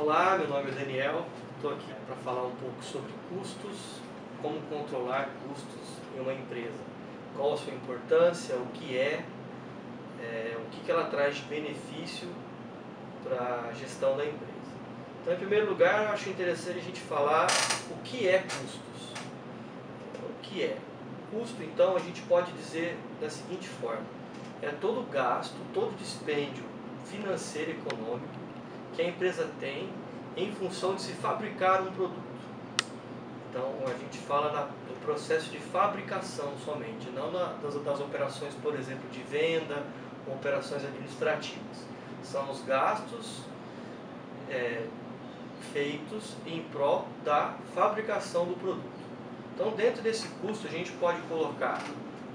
Olá, meu nome é Daniel, estou aqui para falar um pouco sobre custos, como controlar custos em uma empresa, qual a sua importância, o que o que ela traz de benefício para a gestão da empresa. Então, em primeiro lugar, eu acho interessante a gente falar o que é custos. O que é? Custo, então, a gente pode dizer da seguinte forma: é todo gasto, todo dispêndio financeiro e econômico que a empresa tem em função de se fabricar um produto. Então, a gente fala do processo de fabricação somente, não das operações, por exemplo, de venda ou operações administrativas. São os gastos feitos em prol da fabricação do produto. Então, dentro desse custo, a gente pode colocar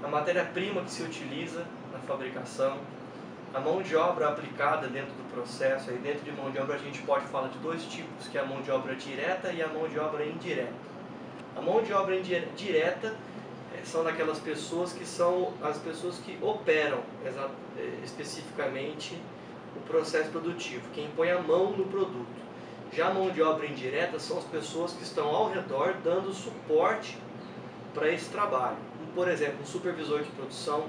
a matéria-prima que se utiliza na fabricação, a mão de obra aplicada dentro do processo. Aí dentro de mão de obra a gente pode falar de dois tipos, que é a mão de obra direta e a mão de obra indireta. A mão de obra direta são daquelas pessoas que são as pessoas que operam especificamente o processo produtivo, quem põe a mão no produto. Já a mão de obra indireta são as pessoas que estão ao redor dando suporte para esse trabalho. Por exemplo, um supervisor de produção,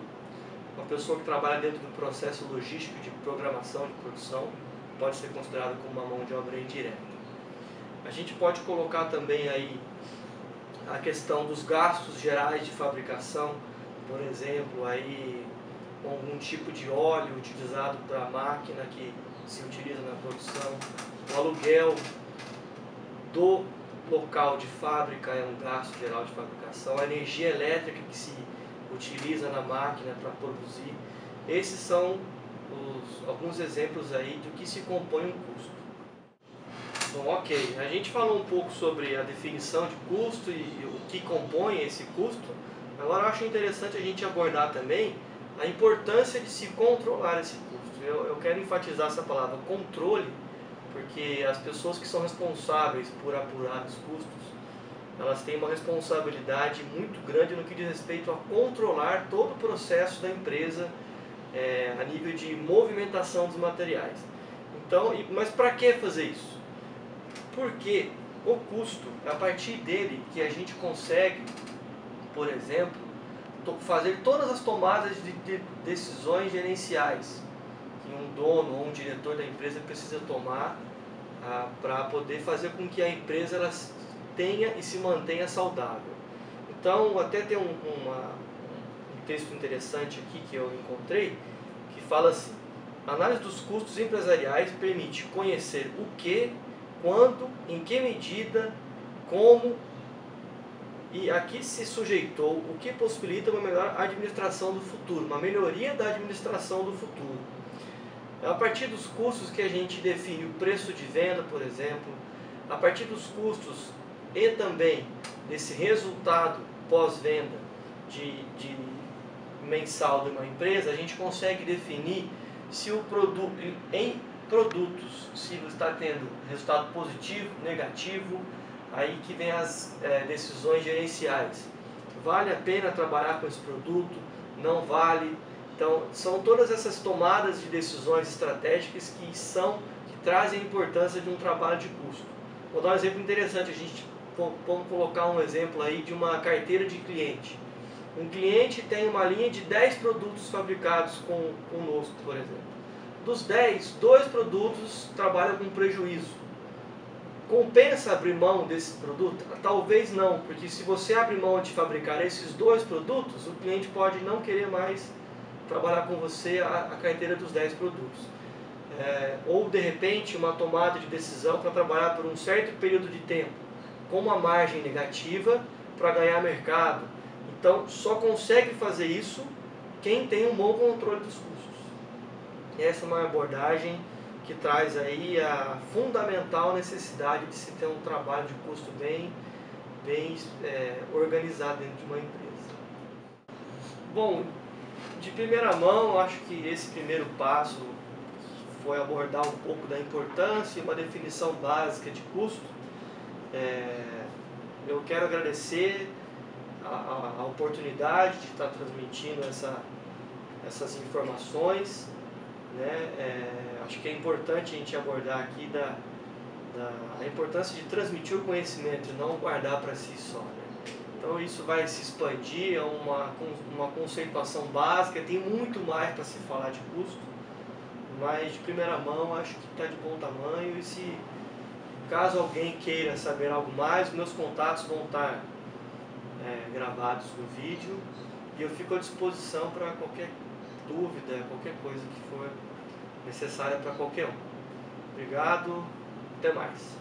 uma pessoa que trabalha dentro do processo logístico de programação de produção, pode ser considerado como uma mão de obra indireta. A gente pode colocar também aí a questão dos gastos gerais de fabricação, por exemplo, aí algum tipo de óleo utilizado para a máquina que se utiliza na produção, o aluguel do local de fábrica é um gasto geral de fabricação, a energia elétrica que se utiliza na máquina para produzir. Esses são alguns exemplos aí do que se compõe um custo. Bom, ok, a gente falou um pouco sobre a definição de custo e o que compõe esse custo. Agora eu acho interessante a gente abordar também a importância de se controlar esse custo. Eu quero enfatizar essa palavra, controle, porque as pessoas que são responsáveis por apurar os custos, elas têm uma responsabilidade muito grande no que diz respeito a controlar todo o processo da empresa a nível de movimentação dos materiais. Então, mas para que fazer isso? Porque o custo, a partir dele que a gente consegue, por exemplo, fazer todas as tomadas de decisões gerenciais que um dono ou um diretor da empresa precisa tomar para poder fazer com que a empresa ela tenha e se mantenha saudável. Então, até tem um texto interessante aqui que eu encontrei, que fala assim: a análise dos custos empresariais permite conhecer o que, quando, em que medida, como e a que se sujeitou, o que possibilita uma melhor administração do futuro, uma melhoria da administração do futuro. É a partir dos custos que a gente define o preço de venda, por exemplo, a partir dos custos e também desse resultado pós-venda de mensal de uma empresa, a gente consegue definir se o produto, em produtos, se está tendo resultado positivo, negativo, aí que vem as decisões gerenciais. Vale a pena trabalhar com esse produto? Não vale? Então, são todas essas tomadas de decisões estratégicas que trazem a importância de um trabalho de custo. Vou dar um exemplo interessante. Vamos colocar um exemplo aí de uma carteira de cliente. Um cliente tem uma linha de 10 produtos fabricados conosco, por exemplo. Dos 10, 2 produtos trabalham com prejuízo. Compensa abrir mão desse produto? Talvez não, porque se você abrir mão de fabricar esses 2 produtos, o cliente pode não querer mais trabalhar com você a carteira dos 10 produtos. Ou de repente uma tomada de decisão para trabalhar por um certo período de tempo com uma margem negativa para ganhar mercado. Então só consegue fazer isso quem tem um bom controle dos custos. Essa é uma abordagem que traz aí a fundamental necessidade de se ter um trabalho de custo bem organizado dentro de uma empresa. Bom, de primeira mão, acho que esse primeiro passo foi abordar um pouco da importância e uma definição básica de custo. Eu quero agradecer a oportunidade de estar transmitindo essas informações, né? Acho que é importante a gente abordar aqui da importância de transmitir o conhecimento e não guardar para si só, né? Então isso vai se expandir a uma conceituação básica, tem muito mais para se falar de custo, mas de primeira mão acho que está de bom tamanho. E se caso alguém queira saber algo mais, meus contatos vão estar gravados no vídeo, e eu fico à disposição para qualquer dúvida, qualquer coisa que for necessária para qualquer um. Obrigado, até mais.